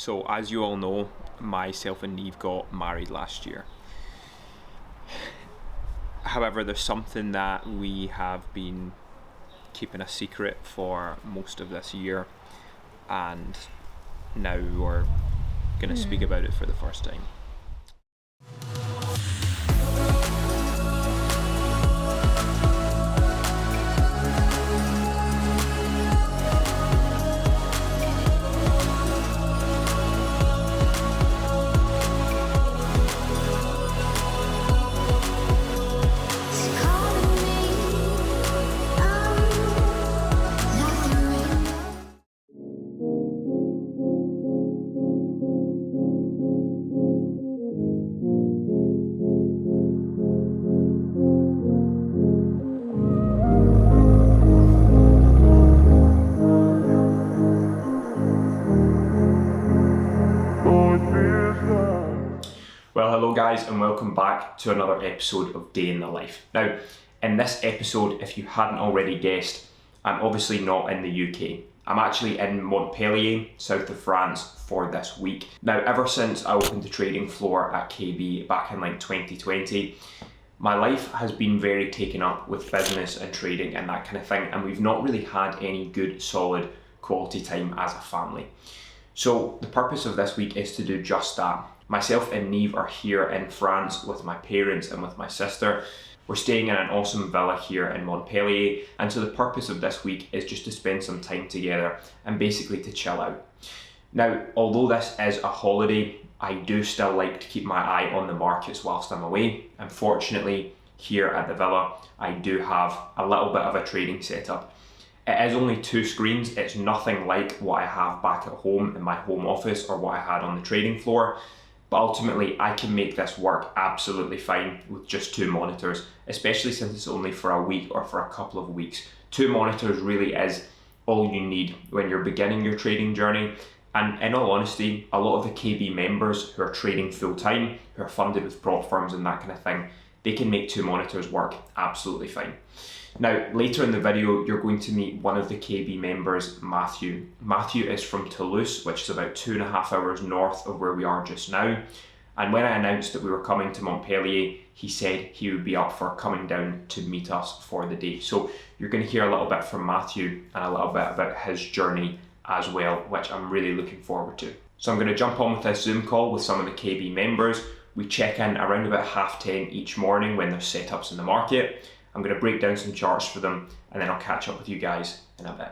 So as you all know, myself and Neve got married last year. However, there's something that we have been keeping a secret for most of this year, and now we're going to speak about it for the first time. Well, hello guys, and welcome back to another episode of Day in the Life. Now, in this episode, if you hadn't already guessed, I'm obviously not in the UK. I'm actually in Montpellier, south of France, for this week. Now, ever since I opened the trading floor at KB back in 2020, my life has been very taken up with business and trading and that kind of thing, and we've not really had any good, solid, quality time as a family. So the purpose of this week is to do just that. Myself and Neve are here in France with my parents and with my sister. We're staying in an awesome villa here in Montpellier, and so the purpose of this week is just to spend some time together and basically to chill out. Now, although this is a holiday, I do still like to keep my eye on the markets whilst I'm away. Unfortunately, here at the villa, I do have a little bit of a trading setup. It is only 2 screens. It's nothing like what I have back at home in my home office or what I had on the trading floor. But ultimately, I can make this work absolutely fine with just 2 monitors, especially since it's only for a week or for a couple of weeks. 2 monitors really is all you need when you're beginning your trading journey. And in all honesty, a lot of the KB members who are trading full time, who are funded with prop firms and that kind of thing, they can make 2 monitors work absolutely fine. Now, later in the video, you're going to meet one of the KB members, Matthew. Matthew is from Toulouse, which is about 2.5 hours north of where we are just now. And when I announced that we were coming to Montpellier, he said he would be up for coming down to meet us for the day. So you're going to hear a little bit from Matthew and a little bit about his journey as well, which I'm really looking forward to. So I'm going to jump on with this Zoom call with some of the KB members. We check in around about 10:30 each morning when there's setups in the market. I'm going to break down some charts for them, and then I'll catch up with you guys in a bit.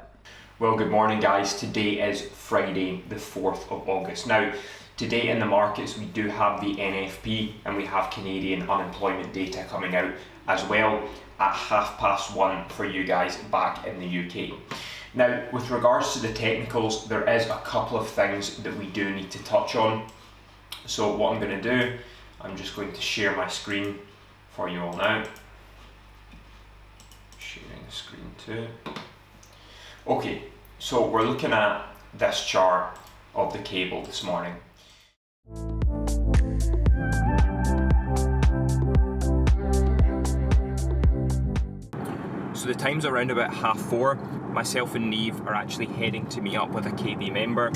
Well, good morning guys. Today is Friday the 4th of August. Now, today in the markets we do have the NFP and we have Canadian unemployment data coming out as well at 1:30 for you guys back in the UK. Now, with regards to the technicals, there is a couple of things that we do need to touch on. So what I'm going to do, I'm just going to share my screen for you all now. Sharing the screen too. Okay, so we're looking at this chart of the cable this morning. So the time's around about 4:30. Myself and Neve are actually heading to meet up with a KB member.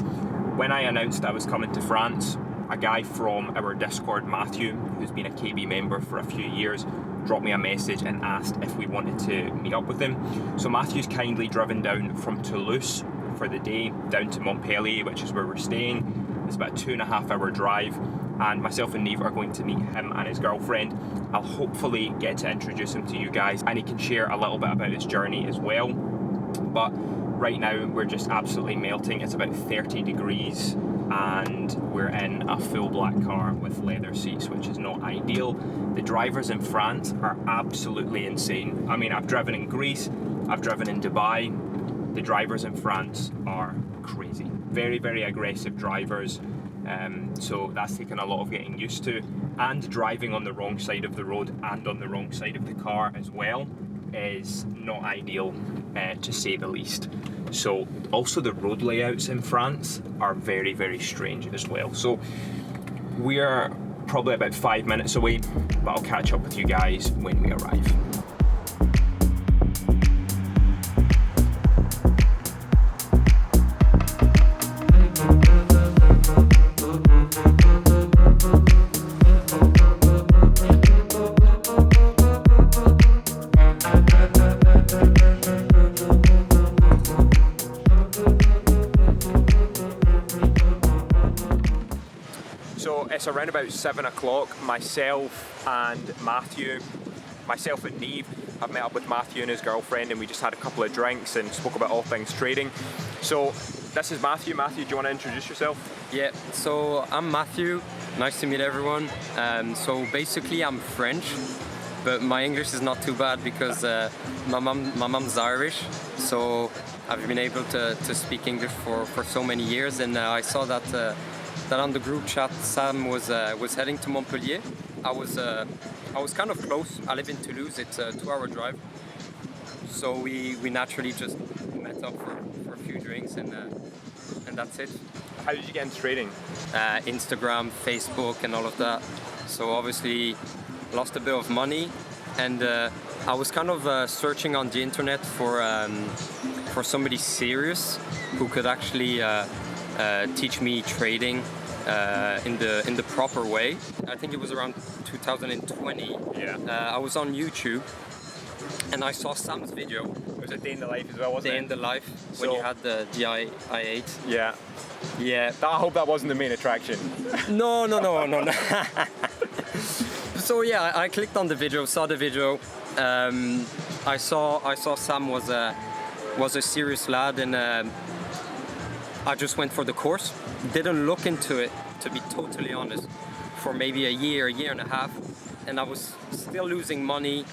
When I announced I was coming to France, a guy from our Discord, Matthew, who's been a KB member for a few years, dropped me a message and asked if we wanted to meet up with him. So Matthew's kindly driven down from Toulouse for the day down to Montpellier, which is where we're staying. It's about a 2.5 hour drive, and myself and Neve are going to meet him and his girlfriend. I'll hopefully get to introduce him to you guys, and he can share a little bit about his journey as well. But right now we're just absolutely melting. It's about 30 degrees and we're in a full black car with leather seats, which is not ideal. The drivers in France are absolutely insane. I mean, I've driven in Greece, I've driven in Dubai. The drivers in France are crazy. Very, very aggressive drivers. So that's taken a lot of getting used to. And driving on the wrong side of the road and on the wrong side of the car as well is not ideal, to say the least. So also the road layouts in France are very, very strange as well. So we're probably about 5 minutes away, but I'll catch up with you guys when we arrive. So it's around about 7 o'clock. Myself and Neve have met up with Matthew and his girlfriend, and we just had a couple of drinks and spoke about all things trading. So this is Matthew. Matthew, do you want to introduce yourself? Yeah, so I'm Matthew. Nice to meet everyone. So basically I'm French, but my English is not too bad because my mom's Irish. So I've been able to speak English for so many years, and I saw that on the group chat Sam was heading to Montpellier. I was kind of close. I live in Toulouse. It's a 2-hour drive. So we naturally just met up for a few drinks, and that's it. How did you get into trading? Instagram, Facebook, and all of that. So obviously lost a bit of money, and I was kind of searching on the internet for somebody serious who could actually teach me trading in the proper way. I think it was around 2020. Yeah. I was on YouTube and I saw Sam's video. It was a day in the life as well, wasn't it? Day in the life, when you had the i8. Yeah. Yeah. I hope that wasn't the main attraction. No. So yeah, I clicked on the video, saw the video. I saw Sam was a serious lad, and I just went for the course. Didn't look into it, to be totally honest, for maybe a year and a half, and I was still losing money.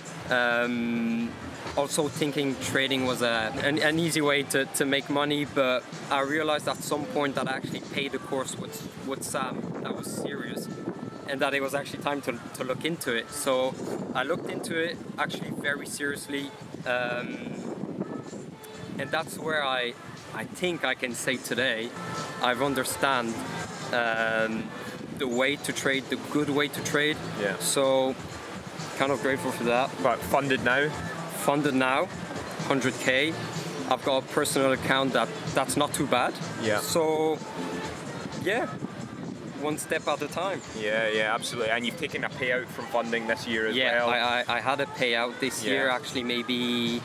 Also thinking trading was an easy way to make money, but I realized at some point that I actually paid the course with Sam. That was serious, and that it was actually time to look into it. So I looked into it actually very seriously, and that's where I think I can say today I've understand the way to trade, the good way to trade. Yeah. So kind of grateful for that. But funded now? Funded now, 100K. I've got a personal account that's not too bad. Yeah. So yeah, one step at a time. Yeah, absolutely. And you've taken a payout from funding this year as well. Yeah, I had a payout this year, actually maybe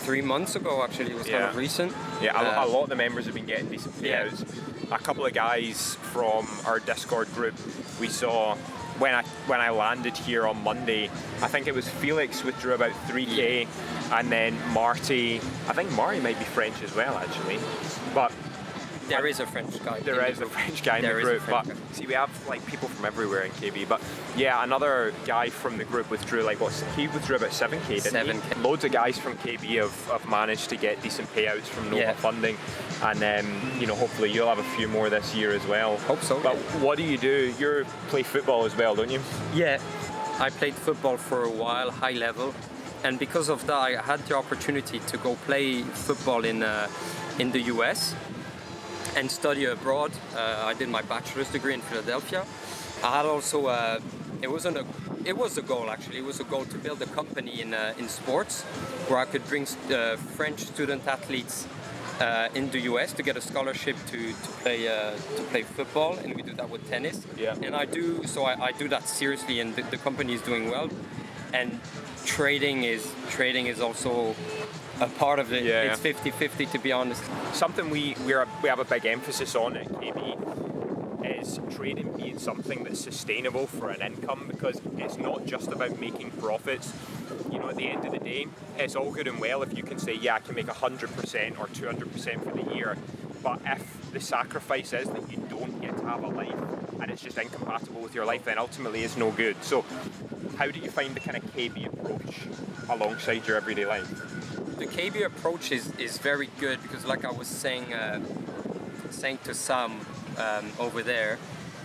3 months ago. Actually, it was kind of recent. Yeah, a lot of the members have been getting decent payouts. Yeah. A couple of guys from our Discord group we saw when I landed here on Monday. I think it was Felix withdrew about 3K, and then Marty. I think Marty might be French as well, actually. But there is a French guy. There is a French guy in the group, but see, we have like people from everywhere in KB. But yeah, another guy from the group withdrew he withdrew about 7K, didn't he? Loads of guys from KB have managed to get decent payouts from Nova funding, and hopefully you'll have a few more this year as well. Hope so. But what do? You play football as well, don't you? Yeah, I played football for a while, high level, and because of that, I had the opportunity to go play football in the US. And study abroad. I did my bachelor's degree in Philadelphia. I had also it was a goal actually. It was a goal to build a company in sports where I could bring French student athletes in the US to get a scholarship to play football, and we do that with tennis. Yeah. And I do that seriously, and the company is doing well. And trading is also a part of it. Yeah. It's 50-50, to be honest. Something we have a big emphasis on at KB is trading being something that's sustainable for an income, because it's not just about making profits. At the end of the day, it's all good and well if you can say, yeah, I can make 100% or 200% for the year, but if the sacrifice is that you don't get to have a life and it's just incompatible with your life, then ultimately it's no good. So how do you find the kind of KB approach alongside your everyday life? The KB approach is very good, because like I was saying to Sam over there,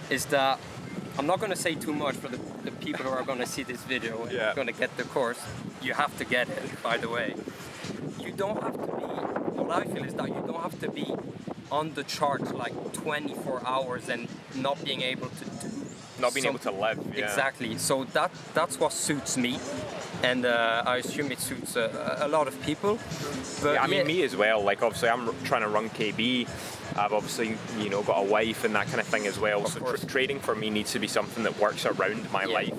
is that I'm not going to say too much for the people who are going to see this video and are going to get the course. You have to get it, by the way. You don't have to be, what I feel is that you don't have to be on the charts like 24 hours and not being able to do. Not being able to live. Yeah. Exactly. So that's what suits me. And I assume it suits a lot of people. But yeah, I mean, me as well. Like, obviously, I'm trying to run KB. I've obviously, got a wife and that kind of thing as well. So trading for me needs to be something that works around my life.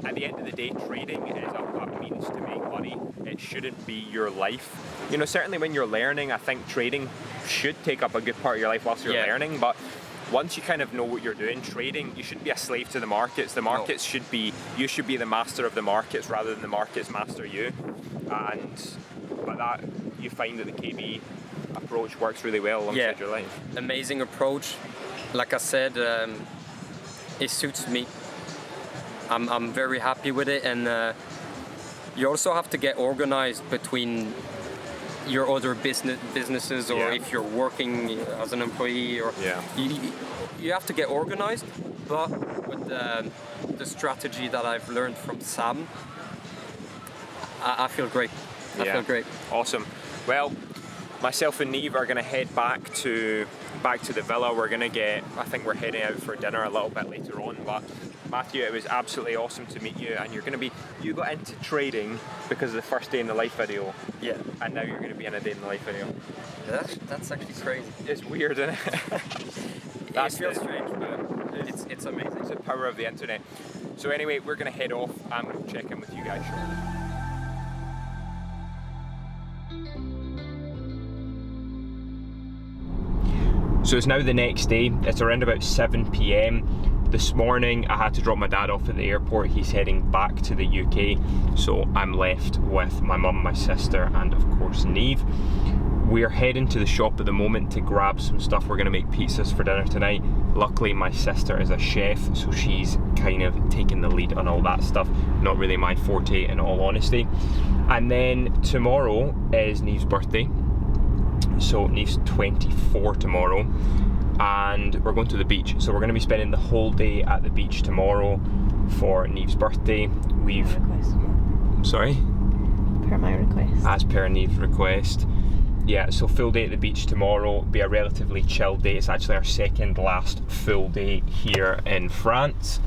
At the end of the day, trading is a means to make money. It shouldn't be your life. Certainly when you're learning, I think trading should take up a good part of your life whilst you're learning. But once you kind of know what you're doing, trading, you shouldn't be a slave to the markets. The markets should be, you should be the master of the markets rather than the markets master you. But that, you find that the KB approach works really well alongside your life. Amazing approach. Like I said, it suits me. I'm very happy with it, and you also have to get organized between your other businesses, or if you're working as an employee, or you have to get organized. But with the strategy that I've learned from Sam, I feel great. I feel great. Awesome. Well, myself and Neve are going to head back to the villa. We're going to I think we're heading out for dinner a little bit later on. But Matthew, it was absolutely awesome to meet you, and you got into trading because of the first day in the life video. Yeah. And now you're going to be in a day in the life video. That's actually crazy. It's weird, isn't it? It feels strange, but it's amazing. It's the power of the internet. So anyway, we're going to head off and we'll check in with you guys shortly. So it's now the next day. It's around about 7 p.m. This morning I had to drop my dad off at the airport. He's heading back to the UK, so I'm left with my mum, my sister, and of course Neve. We're heading to the shop at the moment to grab some stuff. We're going to make pizzas for dinner tonight. Luckily my sister is a chef, so she's kind of taking the lead on all that stuff. Not really my forte, in all honesty. And then tomorrow is Neve's birthday. So Neve's 24 tomorrow, and we're going to the beach. So we're going to be spending the whole day at the beach tomorrow for Neve's birthday. Sorry? Per my request. As per Neve's request. Yeah, so full day at the beach tomorrow. Be a relatively chill day. It's actually our second last full day here in France.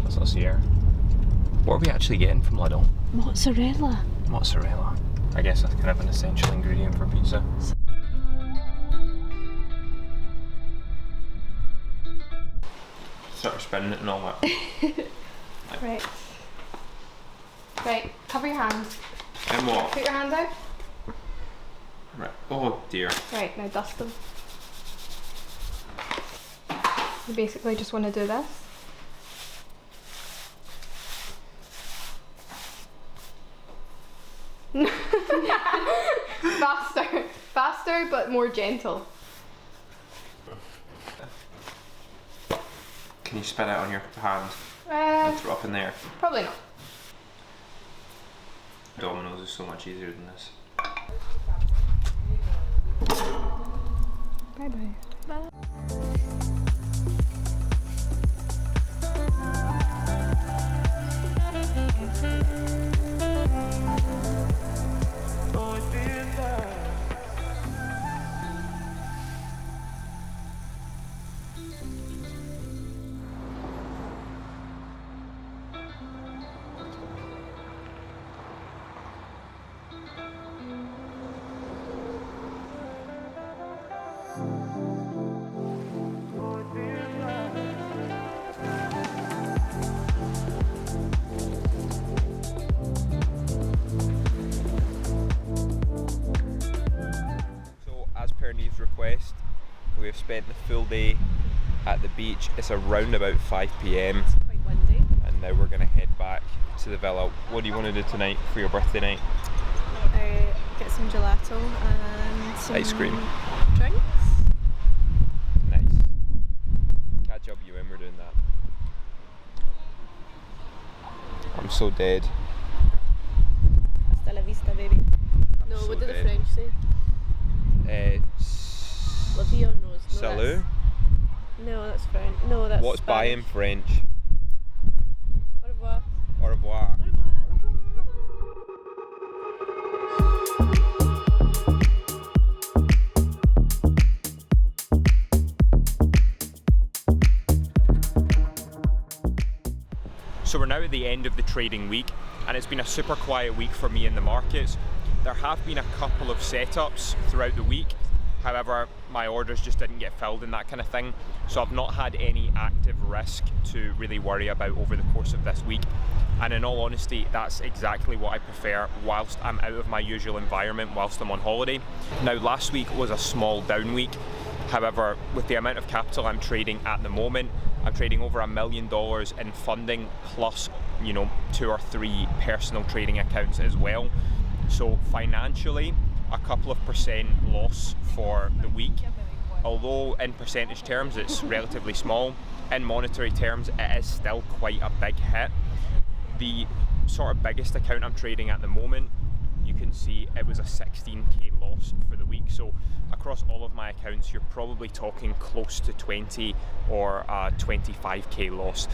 Let's not see here. What are we actually getting from Lidl? Mozzarella. Mozzarella. I guess that's kind of an essential ingredient for pizza. Start spinning it and all that. Right. Right, cover your hands. And what? Put your hands out. Right. Oh dear. Right, now dust them. You basically just want to do this. Faster but more gentle. Can you spit it on your hand and throw up in there? Probably not. Domino's is so much easier than this. Bye bye. Bye. Request. We have spent the full day at the beach. It's around about 5 p.m. It's quite windy. And now we're going to head back to the villa. What do you want to do tonight for your birthday night? Get some gelato and some ice cream. Drinks. Nice. Catch up with you when we're doing that. I'm so dead. Hasta la vista, baby. I'm No, so what do the dead. French say? Lavio knows. No, Salut? No, that's French. No, that's What's bye in Spanish. French? Au revoir. Au revoir. Au revoir. So we're now at the end of the trading week, and it's been a super quiet week for me in the markets. There have been a couple of setups throughout the week. However, my orders just didn't get filled and that kind of thing. So I've not had any active risk to really worry about over the course of this week. And in all honesty, that's exactly what I prefer whilst I'm out of my usual environment, whilst I'm on holiday. Now, last week was a small down week. However, with the amount of capital I'm trading at the moment, I'm trading over $1 million in funding plus, 2 or 3 personal trading accounts as well. So financially, a couple of percent loss for the week. Although in percentage terms it's relatively small, in monetary terms it is still quite a big hit. The sort of biggest account I'm trading at the moment, you can see it was a 16k loss for the week. So across all of my accounts, you're probably talking close to 20 or 25k loss.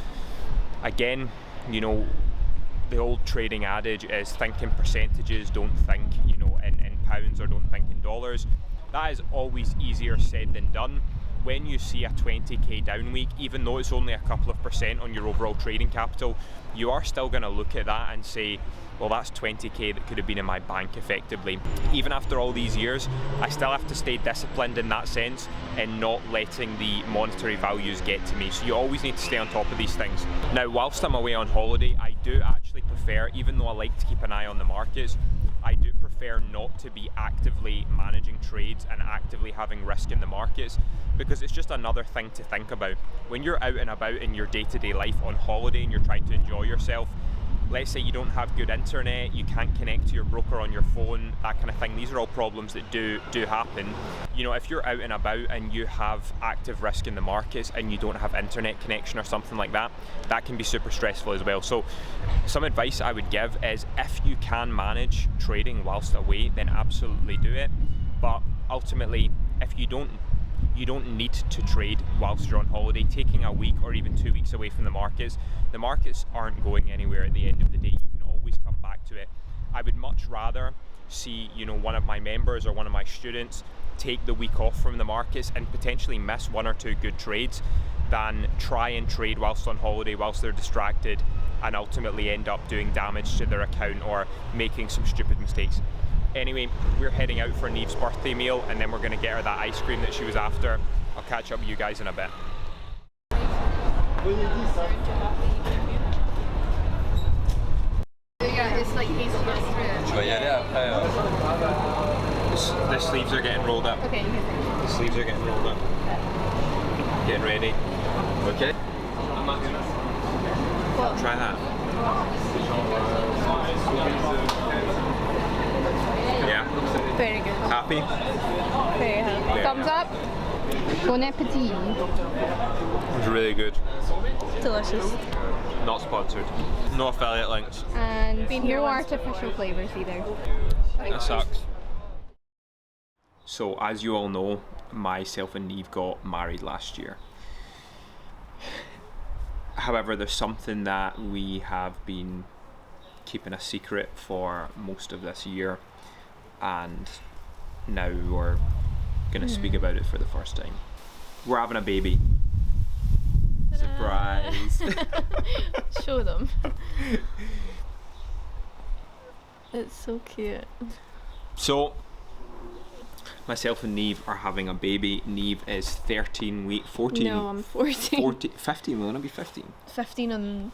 Again, the old trading adage is think in percentages, don't think, in pounds, or don't think in dollars. That is always easier said than done. When you see a 20k down week, even though it's only a couple of percent on your overall trading capital, you are still going to look at that and say, well, that's 20k that could have been in my bank effectively. Even after all these years, I still have to stay disciplined in that sense and not letting the monetary values get to me. So you always need to stay on top of these things. Now, whilst I'm away on holiday, I do actually prefer, even though I like to keep an eye on the markets, I do prefer not to be actively managing trades and actively having risk in the markets, because it's just another thing to think about. When you're out and about in your day-to-day life on holiday and you're trying to enjoy yourself, let's say you don't have good internet, you can't connect to your broker on your phone, that kind of thing. These are all problems that do happen. If you're out and about and you have active risk in the markets and you don't have internet connection or something like that, that can be super stressful as well. So some advice I would give is, if you can manage trading whilst away, then absolutely do it. But ultimately, if you don't need to trade whilst you're on holiday. Taking a week or even 2 weeks away from the markets aren't going anywhere at the end of the day. You can always come back to it. I would much rather see, one of my members or one of my students take the week off from the markets and potentially miss 1 or 2 good trades than try and trade whilst on holiday, whilst they're distracted, and ultimately end up doing damage to their account or making some stupid mistakes. Anyway, we're heading out for Neve's birthday meal, and then we're going to get her that ice cream that she was after. I'll catch up with you guys in a bit. It's like The sleeves are getting rolled up. Okay. The sleeves are getting rolled up. Getting ready. Okay. What? Try that. Yeah. Very good. Happy? Very happy. Thumbs up. Bon appetit. It was really good. Delicious. Not sponsored. No affiliate links. And no artificial flavours either. That sucks. So, as you all know, myself and Neve got married last year. However, there's something that we have been keeping a secret for most of this year, and now we're going to speak about it for the first time. We're having a baby. Surprise! Show them. It's so cute. So, myself and Neve are having a baby. Neve is 14. No, I'm 14. 15, will it be 15? 15 on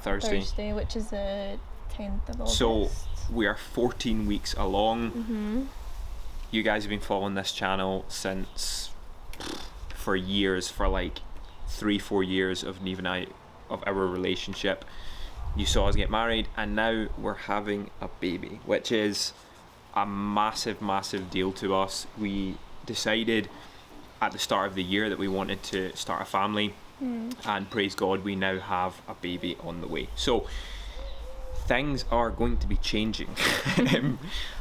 Thursday, which is the 10th of August. So, we are 14 weeks along. You guys have been following this channel for years, for like 3-4 years of Neve and I, of our relationship. You saw us get married, and now we're having a baby, which is a massive deal to us. We decided at the start of the year that we wanted to start a family, and praise God, we now have a baby on the way. So things are going to be changing.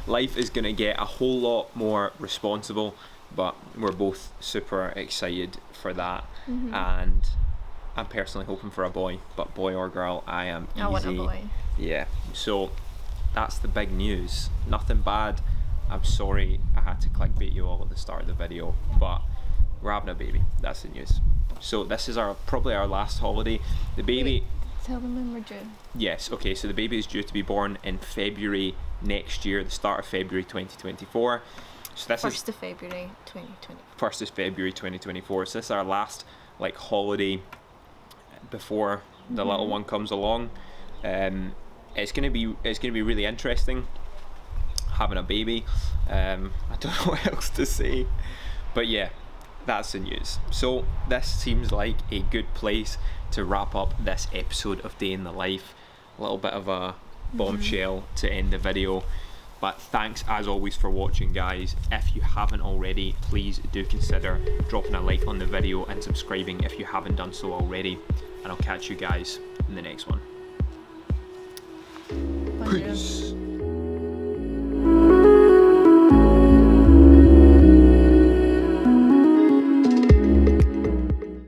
Life is going to get a whole lot more responsible, but we're both super excited for that. And I'm personally hoping for a boy, but boy or girl, I am easy. I want a boy. Yeah, so that's the big news. Nothing bad. I'm sorry I had to clickbait you all at the start of the video, but we're having a baby. That's the news. So this is probably our last holiday. The baby... Tell them when we're due. Yes, okay, so the baby is due to be born in February next year, the start of February 2024. So this 1st of February 2024. 1st of February 2024. So this is our last like holiday before the little one comes along. It's gonna be really interesting having a baby. I don't know what else to say, but yeah, that's the news. So this seems like a good place to wrap up this episode of Day in the Life. A little bit of a bombshell to end the video. But thanks as always for watching, guys. If you haven't already, please do consider dropping a like on the video and subscribing if you haven't done so already. And I'll catch you guys in the next one. Peace.